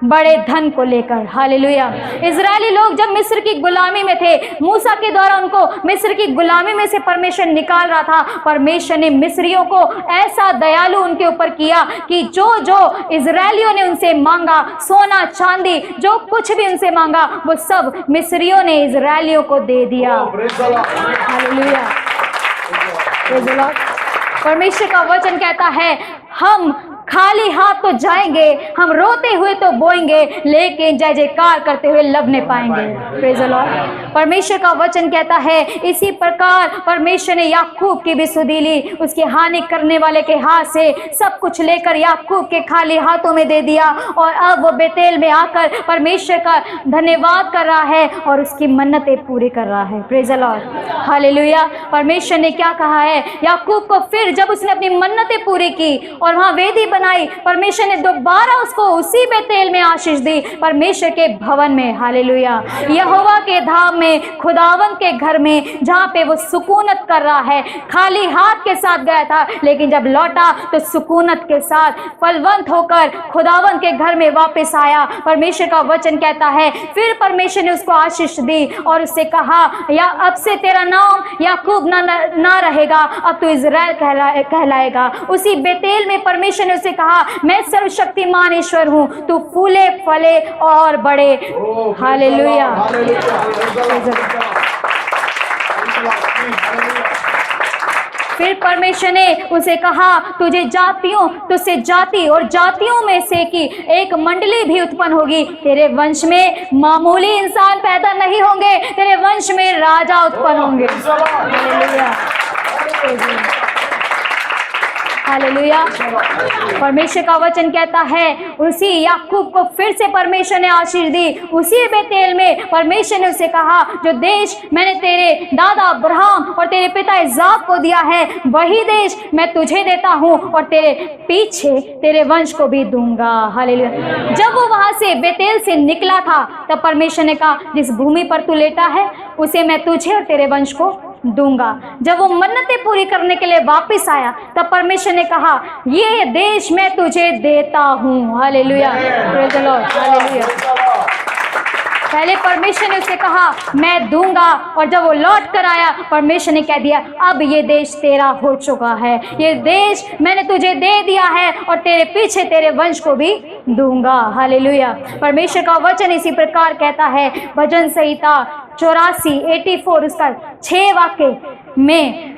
Speaker 1: बड़े धन को लेकर। हालेलुया। इजरायली लोग जब मिस्र की गुलामी में थे, मूसा के द्वारा उनको मिस्र की गुलामी में से परमेश्वर निकाल रहा था। परमेश्वर ने मिस्रियों को ऐसा दयालु उनके ऊपर किया कि जो जो इजरायलियों ने उनसे मांगा, सोना चांदी जो कुछ भी उनसे मांगा, वो सब मिस्रियों ने इजरायलियों को दे दिया। Hallelujah, praise the Lord. परमेश्वर का वचन कहता है, हम खाली हाथ तो जाएंगे, हम रोते हुए तो बोएंगे, लेकिन जय जयकार करते हुए लवने पाएंगे। Praise the Lord. परमेश्वर का वचन कहता है, इसी प्रकार परमेश्वर ने याकूब की भी सुधि ली, उसकी हानि करने वाले के हाथ से सब कुछ लेकर याकूब के खाली हाथों में दे दिया, और अब वो बेतेल में आकर परमेश्वर का धन्यवाद कर रहा है और उसकी मन्नतें पूरी कर रहा है। Praise the Lord, hallelujah. परमेश्वर ने क्या कहा है याकूब को, फिर जब उसने अपनी मन्नतें पूरी की और वहां वेदी बनाई, परमेश्वर ने दोबारा उसको उसी बेतेल में आशीष दी, परमेश्वर के भवन में। हालेलुया, यहोवा के धाम में, खुदावंत के घर में, जहाँ पे वो सुकूनत कर रहा है। खाली हाथ के साथ गया था, लेकिन जब लौटा तो सुकूनत के साथ फलवंत होकर खुदावंत के घर में वापस आया। परमेश्वर का वचन कहता है, फिर परमेश्वर ने उसको आशीष दी और उससे कहा, या अब से तेरा नाम याकूब ना रहेगा, अब तू इजराइल कहलाएगा। उसी बेतेल में परमेश्वर ने उसे कहा, मैं सर्वशक्तिमान ईश्वर हूँ, तू फूले फले और बड़े। हालेलुया। फिर परमेश्वर ने उसे कहा, तुझसे जाति और जातियों में से की एक मंडली भी उत्पन्न होगी। तेरे वंश में मामूली इंसान पैदा नहीं होंगे, तेरे वंश में राजा उत्पन्न होंगे। Hallelujah, hallelujah. परमेश्वर का वचन कहता है, उसी याकूब को फिर से परमेश्वर ने आशीष दी। उसी बेतेल में परमेश्वर ने उसे कहा, जो देश मैंने तेरे दादा अब्राहम और तेरे पिता इसाक को दिया है, वही देश मैं तुझे देता हूँ और तेरे पीछे तेरे वंश को भी दूंगा। हालेलुया। जब वो वहां से बेतेल से निकला था, तब परमेश्वर ने कहा, जिस भूमि पर तू लेटा है उसे मैं तुझे और तेरे वंश को दूंगा। जब वो मन्नतें पूरी करने के लिए वापस आया, तब परमेश्वर ने कहा, ये देश मैं तुझे देता हूँ। Hallelujah, praise the Lord, hallelujah. पहले परमेश्वर ने उसे कहा, मैं दूंगा, और जब वो लौट कर आया, परमेश्वर ने कह दिया, अब ये देश तेरा हो चुका है, ये देश मैंने तुझे दे दिया है और तेरे पीछे तेरे वंश को भी दूंगा। हालेलुया। परमेश्वर का वचन इसी प्रकार कहता है, भजन संहिता 84 उसका 6 वाक्य में,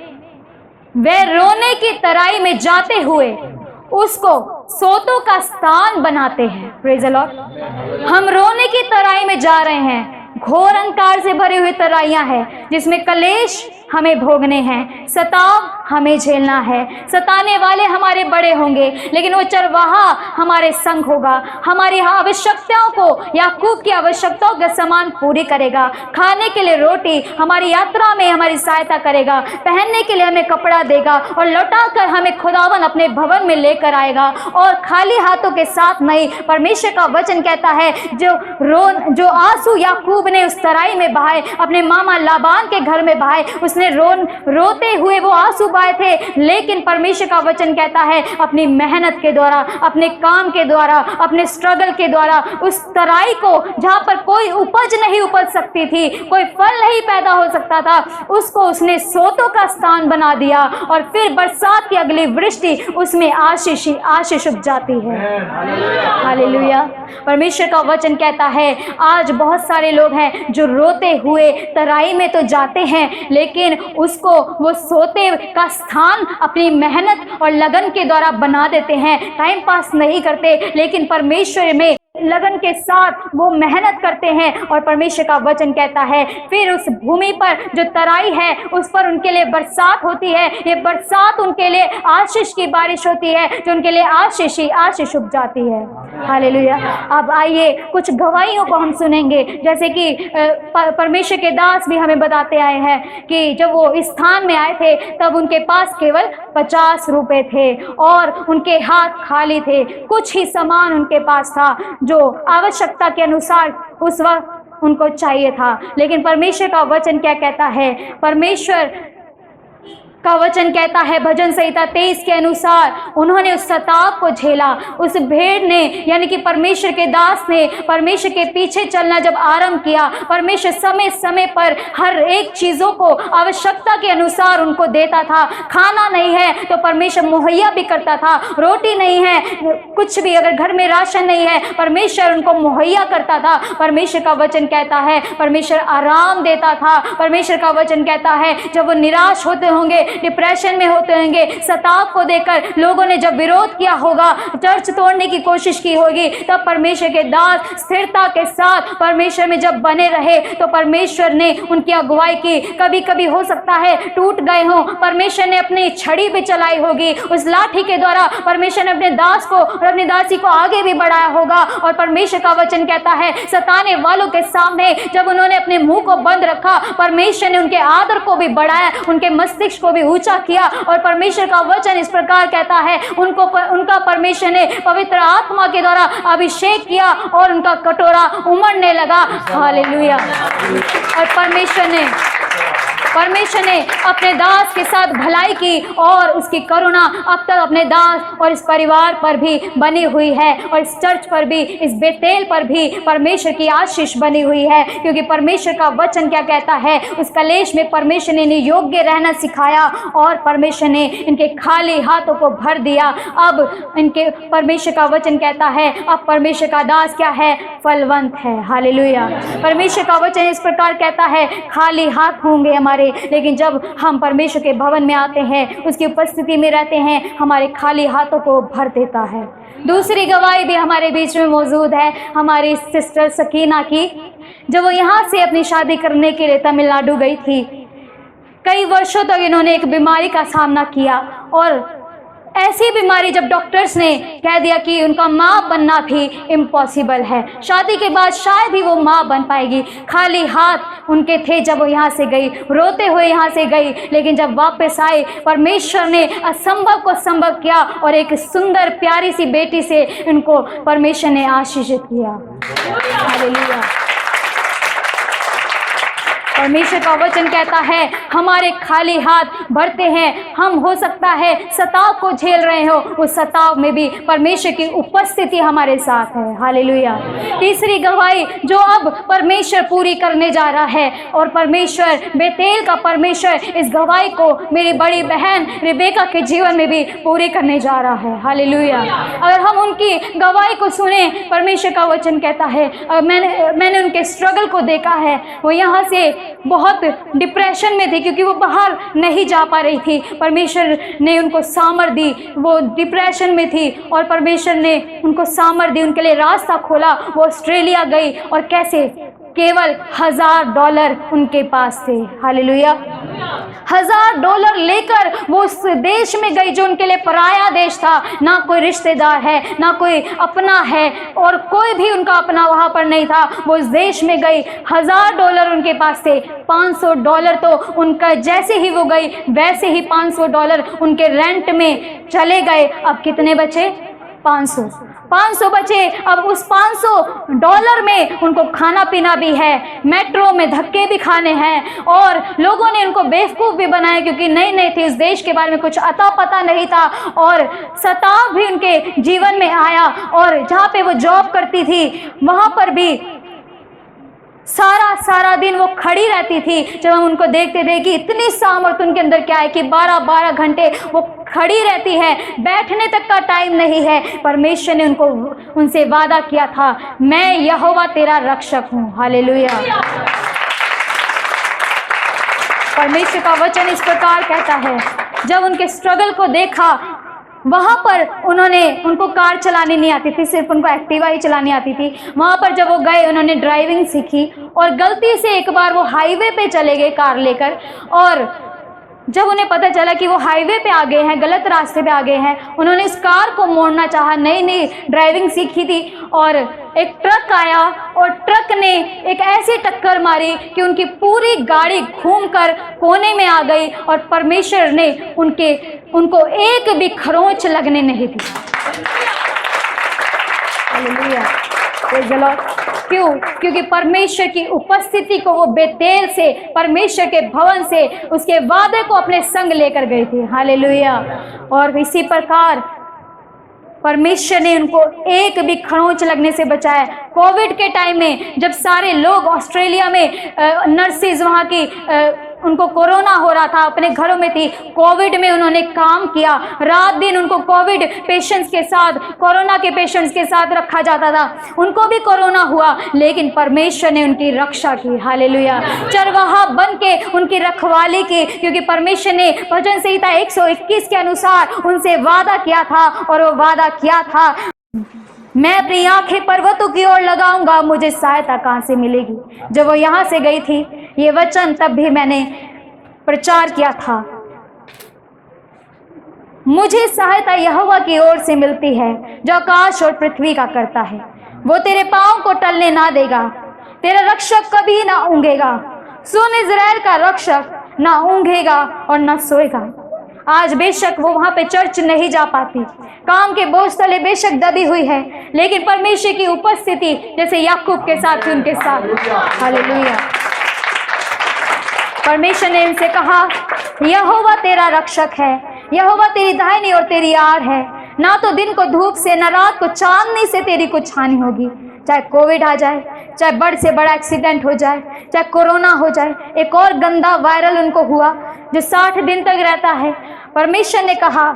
Speaker 1: वे रोने की तराई में जाते हुए उसको सोतों का स्थान बनाते हैं। Praise the Lord. हम रोने की तराई में जा रहे हैं, घोर अंधकार से भरे हुए तराइयां हैं, जिसमें कलेश हमें भोगने हैं, सताव हमें झेलना है। सताने वाले हमारे बड़े होंगे, लेकिन वो चरवाहा हमारे संग होगा, हमारी आवश्यकताओं को, याकूब की आवश्यकताओं का सामान पूरी करेगा। खाने के लिए रोटी, हमारी यात्रा में हमारी सहायता करेगा, पहनने के लिए हमें कपड़ा देगा, और लौटा कर हमें खुदावन अपने भवन में लेकर आएगा, और खाली हाथों के साथ नहीं। परमेश्वर का वचन कहता है, जो आंसू याकूब ने उस तराई में बहाए, अपने मामा लाबान के घर में बहाए, उसने रोते हुए वो आंसू बहाए थे, लेकिन परमेश्वर का वचन कहता है, अपनी मेहनत के द्वारा, अपने काम के द्वारा, अपने स्ट्रगल के द्वारा, उस तराई को जहां पर कोई उपज नहीं उपज सकती थी, कोई फल नहीं पैदा हो सकता था, उसको उसने सोतों का स्थान बना दिया, और फिर बरसात की अगली वृष्टि उसमें आशीष उग जाती है। हालेलुया। परमेश्वर का वचन कहता है, आज बहुत सारे लोग हैं जो रोते हुए तराई में तो जाते हैं, लेकिन उसको वो सोते का स्थान अपनी मेहनत और लगन के द्वारा बना देते हैं। टाइम पास नहीं करते, लेकिन परमेश्वर में लगन के साथ वो मेहनत करते हैं, और परमेश्वर का वचन कहता है, फिर उस भूमि पर जो तराई है उस पर उनके लिए बरसात होती है। ये बरसात उनके लिए आशीष की बारिश होती है, जो उनके लिए आशीष उग जाती है। हालेलुया। अब आइए कुछ गवाहियों को हम सुनेंगे, जैसे कि परमेश्वर के दास भी हमें बताते आए हैं कि जब वो इस स्थान में आए थे, तब उनके पास केवल 50 रुपए थे और उनके हाथ खाली थे। कुछ ही सामान उनके पास था जो आवश्यकता के अनुसार उस वक्त उनको चाहिए था। लेकिन परमेश्वर का वचन क्या कहता है? परमेश्वर का वचन कहता है भजन संहिता 23 के अनुसार उन्होंने उस सताव को झेला। उस भेड़ ने यानी कि परमेश्वर के दास ने परमेश्वर के पीछे चलना जब आरंभ किया, परमेश्वर समय समय पर हर एक चीज़ों को आवश्यकता के अनुसार उनको देता था। खाना नहीं है तो परमेश्वर मुहैया भी करता था, रोटी नहीं है, कुछ भी अगर घर में राशन नहीं है परमेश्वर उनको मुहैया करता था। परमेश्वर का वचन कहता है परमेश्वर आराम देता था। परमेश्वर का वचन कहता है जब वो निराश होते होंगे, डिप्रेशन में होते होंगे, सताव को देकर लोगों ने जब विरोध किया होगा, चर्च तोड़ने की कोशिश की होगी, तब परमेश्वर के दास स्थिरता के साथ परमेश्वर में जब बने रहे तो परमेश्वर ने उनकी अगुवाई की। कभी कभी हो सकता है टूट गए हों, परमेश्वर ने अपनी छड़ी भी चलाई होगी, उस लाठी के द्वारा परमेश्वर ने अपने दास को और अपनी दासी को आगे भी बढ़ाया होगा। और परमेश्वर का वचन कहता है सताने वालों के सामने जब उन्होंने अपने मुंह को बंद रखा, परमेश्वर ने उनके आदर को भी बढ़ाया, उनके मस्तिष्क को भी ऊंचा किया। और परमेश्वर का वचन इस प्रकार कहता है उनका परमेश्वर ने पवित्र आत्मा के द्वारा अभिषेक किया और उनका कटोरा उमड़ने लगा। हालेलुया। और परमेश्वर ने अपने दास के साथ भलाई की और उसकी करुणा अब तक अपने दास और इस परिवार पर भी बनी हुई है, और इस चर्च पर भी, इस बेतेल पर भी परमेश्वर की आशीष बनी हुई है। क्योंकि परमेश्वर का वचन क्या कहता है, उस कलेश में परमेश्वर ने इन्हें योग्य रहना सिखाया और परमेश्वर ने इनके खाली हाथों को भर दिया। अब इनके परमेश्वर का वचन कहता है अब परमेश्वर का दास क्या है? फलवंत है। हालेलुया। परमेश्वर का वचन इस प्रकार कहता है खाली हाथ होंगे हमारे, लेकिन जब हम परमेश्वर के भवन में आते हैं, उसकी उपस्थिति में रहते हैं, हमारे खाली हाथों को भर देता है। दूसरी गवाही भी हमारे बीच में मौजूद है हमारी सिस्टर सकीना की। जब वो यहाँ से अपनी शादी करने के लिए तमिलनाडु गई थी, कई वर्षों तक इन्होंने एक बीमारी का सामना किया, और ऐसी बीमारी जब डॉक्टर्स ने कह दिया कि उनका माँ बनना भी इम्पॉसिबल है, शादी के बाद शायद ही वो माँ बन पाएगी। खाली हाथ उनके थे जब वो यहाँ से गई, रोते हुए यहाँ से गई, लेकिन जब वापस आए परमेश्वर ने असंभव को संभव किया और एक सुंदर प्यारी सी बेटी से उनको परमेश्वर ने आशीषित किया। हालेलुया। परमेश्वर का वचन कहता है हमारे खाली हाथ भरते हैं। हम हो सकता है सताव को झेल रहे हो, उस सताव में भी परमेश्वर की उपस्थिति हमारे साथ है। हालेलुया। तीसरी गवाही जो अब परमेश्वर पूरी करने जा रहा है, और परमेश्वर बेतेल का परमेश्वर इस गवाही को मेरी बड़ी बहन रिबेका के जीवन में भी पूरी करने जा रहा है। हालेलुया। अगर हम उनकी गवाही को सुने, परमेश्वर का वचन कहता है मैंने उनके स्ट्रगल को देखा है। वो यहाँ से बहुत डिप्रेशन में थी क्योंकि वो बाहर नहीं जा पा रही थी। परमेश्वर ने उनको सामर्थ दी, वो डिप्रेशन में थी और परमेश्वर ने उनको सामर्थ दी, उनके लिए रास्ता खोला। वो ऑस्ट्रेलिया गई और कैसे केवल $1000 उनके पास थे। हालेलुया। $1000 लेकर वो उस देश में गई जो उनके लिए पराया देश था, ना कोई रिश्तेदार है, ना कोई अपना है, और कोई भी उनका अपना वहाँ पर नहीं था। वो उस देश में गई, $1000 उनके पास थे। $500 तो उनका जैसे ही वो गई वैसे ही $500 उनके रेंट में चले गए। अब कितने बचे? 500 बचे। अब उस $500 में उनको खाना पीना भी है, मेट्रो में धक्के भी खाने हैं, और लोगों ने उनको बेवकूफ़ भी बनाया क्योंकि नई थी, इस देश के बारे में कुछ अता पता नहीं था, और सताव भी उनके जीवन में आया। और जहाँ पे वो जॉब करती थी वहाँ पर भी सारा दिन वो खड़ी रहती थी। जब हम उनको देखते थे कि इतनी सामर्थ उनके अंदर क्या है कि 12-12 घंटे वो खड़ी रहती है, बैठने तक का टाइम नहीं है। परमेश्वर ने उनसे वादा किया था मैं यहोवा तेरा रक्षक हूँ। हालेलुया। परमेश्वर का वचन इस प्रकार कहता है जब उनके स्ट्रगल को देखा, वहाँ पर उनको कार चलानी नहीं आती थी, सिर्फ उनको एक्टिवा ही चलानी आती थी। वहाँ पर जब वो गए उन्होंने ड्राइविंग सीखी, और गलती से एक बार वो हाईवे पे चले गए कार लेकर, और जब उन्हें पता चला कि वो हाईवे पे आ गए हैं, गलत रास्ते पे आ गए हैं, उन्होंने इस कार को मोड़ना चाहा। नई ड्राइविंग सीखी थी, और एक ट्रक आया और ट्रक ने एक ऐसी टक्कर मारी कि उनकी पूरी गाड़ी घूमकर कोने में आ गई, और परमेश्वर ने उनको एक भी खरोंच लगने नहीं दी। हालेलुया। Praise the Lord. क्यों? क्योंकि परमेश्वर की उपस्थिति को वो बेतेल से, परमेश्वर के भवन से उसके वादे को अपने संग लेकर गई थी। हालेलुया। और इसी प्रकार परमेश्वर ने उनको एक भी खरोंच लगने से बचाया। कोविड के टाइम में जब सारे लोग ऑस्ट्रेलिया में नर्सेज वहाँ की उनको कोरोना हो रहा था, अपने घरों में थी, कोविड में उन्होंने काम किया, रात दिन उनको कोविड पेशेंट्स के साथ, कोरोना के पेशेंट्स के साथ रखा जाता था। उनको भी कोरोना हुआ लेकिन परमेश्वर ने उनकी रक्षा की। हालेलुया। चरवाहा बन के उनकी रखवाली की, क्योंकि परमेश्वर ने भजन संहिता 121 के अनुसार उनसे वादा किया था और वो वादा किया था, मैं अपनी आंखें पर्वतों की ओर लगाऊंगा, मुझे सहायता कहाँ से मिलेगी। जब वो यहाँ से गई थी, ये वचन तब भी मैंने प्रचार किया था, मुझे सहायता यहोवा की ओर से मिलती है जो आकाश और पृथ्वी का करता है। वो तेरे पाँव को टलने ना देगा, तेरा रक्षक कभी ना ऊँघेगा। सुन, इज़राइल का रक्षक ना ऊँघेगा और ना सोएगा। आज बेशक वो वहाँ पे चर्च नहीं जा पाती, काम के बोझ तले बेशक दबी हुई है, लेकिन परमेश्वर की उपस्थिति जैसे याकूब के साथ थी उनके साथ। हालेलुया। परमेश्वर ने इनसे कहा, यहोवा तेरा रक्षक है, यहोवा तेरी दाहिनी और तेरी आड़ है, ना तो दिन को धूप से न रात को चांदनी से तेरी कुछ हानि होगी। चाहे कोविड आ जाए, चाहे बड़े से बड़ा एक्सीडेंट हो जाए, चाहे कोरोना हो जाए, एक और गंदा वायरल उनको हुआ जो 60 दिन तक रहता है। परमेश्वर ने कहा,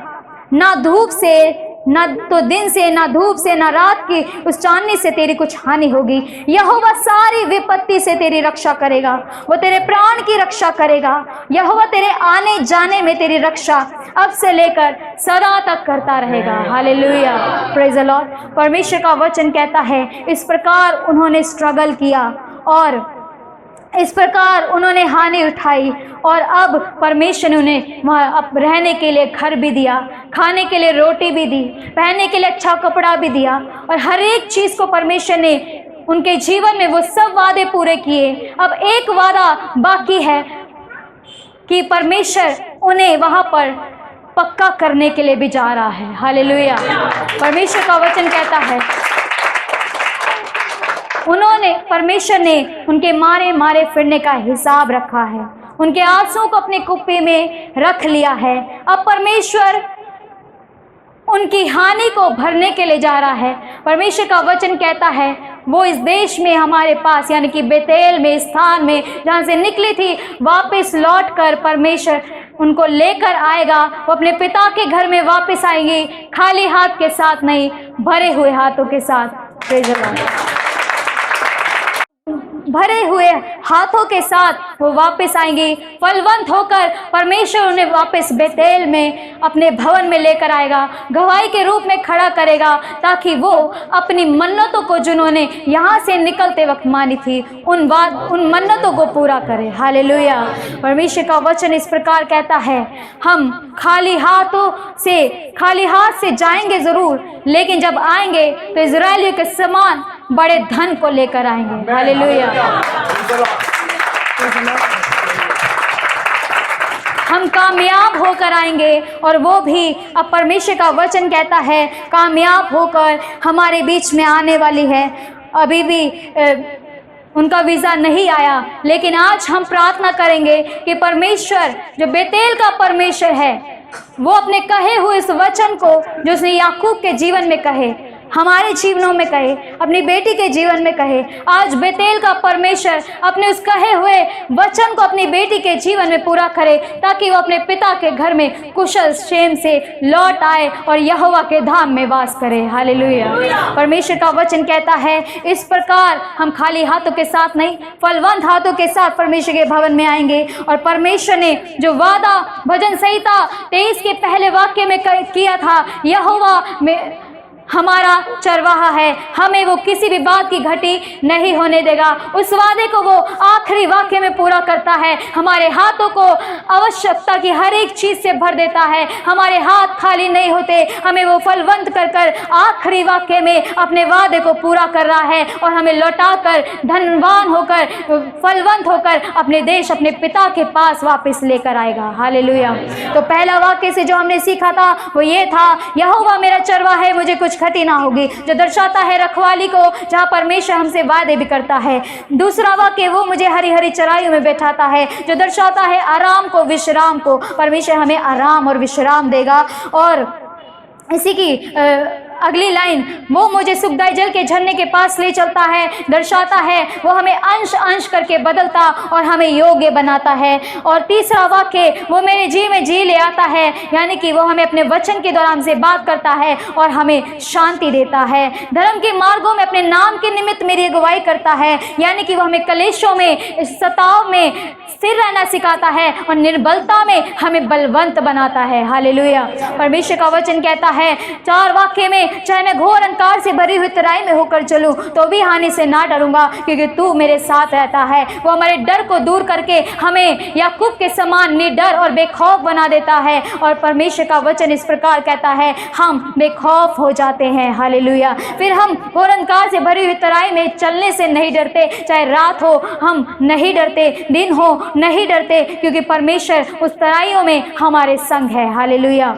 Speaker 1: ना धूप से, ना तो दिन से, ना धूप से, ना रात की उस चांदनी से तेरी कुछ हानि होगी। यहोवा सारी विपत्ति से तेरी रक्षा करेगा, वो तेरे प्राण की रक्षा करेगा। यहोवा तेरे आने जाने में तेरी रक्षा अब से लेकर सदा तक करता रहेगा। Hallelujah, praise the Lord. परमेश्वर का वचन कहता है, इस प्रकार उन्होंने स्ट्रगल किया और इस प्रकार उन्होंने हानि उठाई, और अब परमेश्वर ने उन्हें वहाँ अब रहने के लिए घर भी दिया, खाने के लिए रोटी भी दी, पहनने के लिए अच्छा कपड़ा भी दिया, और हर एक चीज़ को परमेश्वर ने उनके जीवन में वो सब वादे पूरे किए। अब एक वादा बाकी है कि परमेश्वर उन्हें वहाँ पर पक्का करने के लिए भी जा रहा है। हालेलुया। परमेश्वर का वचन कहता है, परमेश्वर ने उनके मारे मारे फिरने का हिसाब रखा है, उनके आंसुओं को अपने कुप्पी में रख लिया है। अब परमेश्वर उनकी हानि को भरने के लिए जा रहा है। परमेश्वर का वचन कहता है, वो इस देश में हमारे पास यानी कि बेतेल में, स्थान में जहाँ से निकली थी, वापस लौट कर परमेश्वर उनको लेकर आएगा। वो अपने पिता के घर में वापस आएंगे, खाली हाथ के साथ नहीं, भरे हुए हाथों के साथ। Praise the Lord. भरे हुए हाथों के साथ वो वापस आएंगे, फलवंत होकर परमेश्वर उन्हें वापस बेतेल में अपने भवन में लेकर आएगा, गवाही के रूप में खड़ा करेगा, ताकि वो अपनी मन्नतों को जिन्होंने यहाँ से निकलते वक्त मानी थी, उन मन्नतों को पूरा करे। हालेलुया। परमेश्वर का वचन इस प्रकार कहता है, हम खाली हाथ से जाएंगे जरूर, लेकिन जब आएंगे तो इजरायलियों के समान बड़े धन को लेकर आएंगे। हालेलुया। हम कामयाब होकर आएंगे, और वो भी अब परमेश्वर का वचन कहता है कामयाब होकर हमारे बीच में आने वाली है। अभी भी उनका वीज़ा नहीं आया, लेकिन आज हम प्रार्थना करेंगे कि परमेश्वर जो बेतेल का परमेश्वर है, वो अपने कहे हुए इस वचन को जो उसने याकूब के जीवन में कहे, हमारे जीवनों में कहे, अपनी बेटी के जीवन में कहे। आज बेतेल का परमेश्वर अपने उस कहे हुए वचन को अपनी बेटी के जीवन में पूरा करे, ताकि वो अपने पिता के घर में कुशल क्षेम से लौट आए और यहोवा के धाम में वास करे। हालेलुया। परमेश्वर का वचन कहता है, इस प्रकार हम खाली हाथों के साथ नहीं, फलवंत हाथों के साथ परमेश्वर के भवन में आएंगे। और परमेश्वर ने जो वादा भजन संहिता 23 के पहले वाक्य में किया था, यहोवा में हमारा चरवाहा है, हमें वो किसी भी बात की घटी नहीं होने देगा, उस वादे को वो आखिरी वाक्य में पूरा करता है। हमारे हाथों को आवश्यकता की हर एक चीज़ से भर देता है, हमारे हाथ खाली नहीं होते, हमें वो फलवंत कर कर आखिरी वाक्य में अपने वादे को पूरा कर रहा है, और हमें लौटा कर धनवान होकर, फलवंत होकर अपने देश, अपने पिता के पास वापस लेकर आएगा। हालेलुया। तो पहला वाक्य से जो हमने सीखा था वो ये था, यहोवा मेरा चरवाहा है, मुझे कुछ कुछ घटी ना होगी, जो दर्शाता है रखवाली को, जहाँ परमेश्वर हमसे वादे भी करता है। दूसरा वाक्य, वो मुझे हरी हरी चराइयों में बैठाता है, जो दर्शाता है आराम को, विश्राम को। परमेश्वर हमें आराम और विश्राम देगा। और इसी की अगली लाइन, वो मुझे सुखदायी जल के झरने के पास ले चलता है, दर्शाता है वो हमें अंश अंश करके बदलता और हमें योग्य बनाता है। और तीसरा वाक्य, वो मेरे जी में जी ले आता है, यानी कि वो हमें अपने वचन के द्वारा हमसे बात करता है और हमें शांति देता है। धर्म के मार्गों में अपने नाम के निमित्त मेरी अगुवाई करता है, यानी कि वो हमें कलेशों में, सताव में स्थिर रहना सिखाता है और निर्बलता में हमें बलवंत बनाता है। हालेलुया। परमेश्वर का वचन कहता है 4 वाक्य में, चाहे मैं घोर अंधकार से भरी हुई तराई में होकर चलूं तो भी हानि से ना डरूंगा, क्योंकि तू मेरे साथ रहता है। वो हमारे डर को दूर करके हमें याकूब के समान निडर और बेखौफ बना देता है। और परमेश्वर का वचन इस प्रकार कहता है, हम बेखौफ हो जाते हैं। हालेलुया। फिर हम घोर अंधकार से भरी हुई तराई में चलने से नहीं डरते, चाहे रात हो हम नहीं डरते, दिन हो नहीं डरते, क्योंकि परमेश्वर उस तराइयों में हमारे संग है। हालेलुया।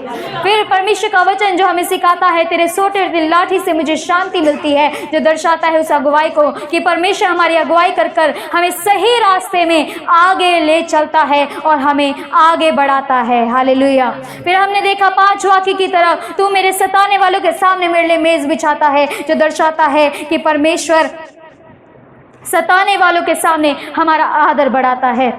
Speaker 1: फिर परमेश्वर का वचन जो हमें सिखाता है, तेरे सोटे लाठी से मुझे शांति मिलती है, जो दर्शाता है उस अगुवाई को, कि परमेश्वर हमारी अगुवाई कर कर हमें सही रास्ते में आगे ले चलता है और हमें आगे बढ़ाता है। हालेलुया। फिर हमने देखा 5 वाक्य की तरफ, तू मेरे सताने वालों के सामने मेरे लिए मेज बिछाता है, जो दर्शाता है कि परमेश्वर सताने वालों के सामने हमारा आदर बढ़ाता है।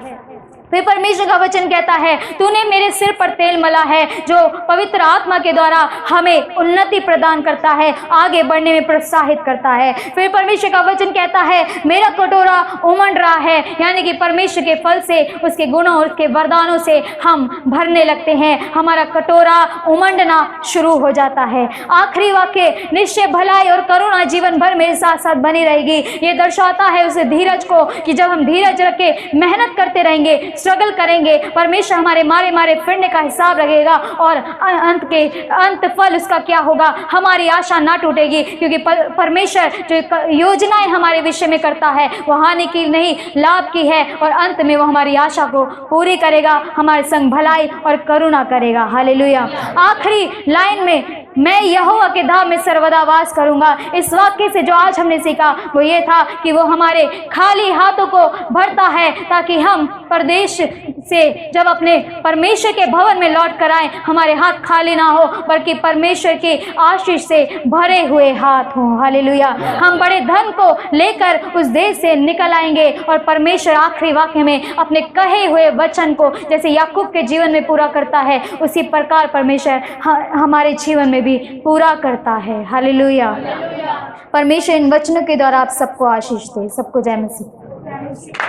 Speaker 1: फिर परमेश्वर का वचन कहता है, तूने मेरे सिर पर तेल मला है, जो पवित्र आत्मा के द्वारा हमें उन्नति प्रदान करता है, आगे बढ़ने में प्रोत्साहित करता है। फिर परमेश्वर का वचन कहता है, मेरा कटोरा उमड़ रहा है, यानी कि परमेश्वर के फल से, उसके गुणों और उसके वरदानों से हम भरने लगते हैं, हमारा कटोरा उमड़ना शुरू हो जाता है। आखिरी वाक्य, निश्चय भलाई और करुणा जीवन भर मेरे साथ साथ बनी रहेगी। ये दर्शाता है उस धीरज को, कि जब हम धीरज रख के मेहनत करते रहेंगे, स्ट्रगल करेंगे, परमेश्वर हमारे मारे मारे फिरने का हिसाब लगेगा और अंत फल उसका क्या होगा, हमारी आशा ना टूटेगी, क्योंकि परमेश्वर जो योजनाएं हमारे विषय में करता है वो हानि की नहीं, लाभ की है, और अंत में वो हमारी आशा को पूरी करेगा, हमारे संग भलाई और करुणा करेगा। हालेलुया। आखिरी लाइन में, मैं यहोवा के धाम में सर्वदा वास करूंगा। इस वाक्य से जो आज हमने सीखा वो ये था कि वो हमारे खाली हाथों को भरता है, ताकि हम परदेश से जब अपने परमेश्वर के भवन में लौट कर आए, हमारे हाथ खाली ना हो, बल्कि परमेश्वर की आशीष से भरे हुए हाथ हों। हालेलुया। हम बड़े धन को लेकर उस देश से निकल आएंगे, और परमेश्वर आखिरी वाक्य में अपने कहे हुए वचन को जैसे याकूब के जीवन में पूरा करता है, उसी प्रकार परमेश्वर हमारे जीवन में भी पूरा करता है। हालेलुया। परमेश्वर इन वचनों के द्वारा आप सबको आशीष दे। सबको जय मसीह।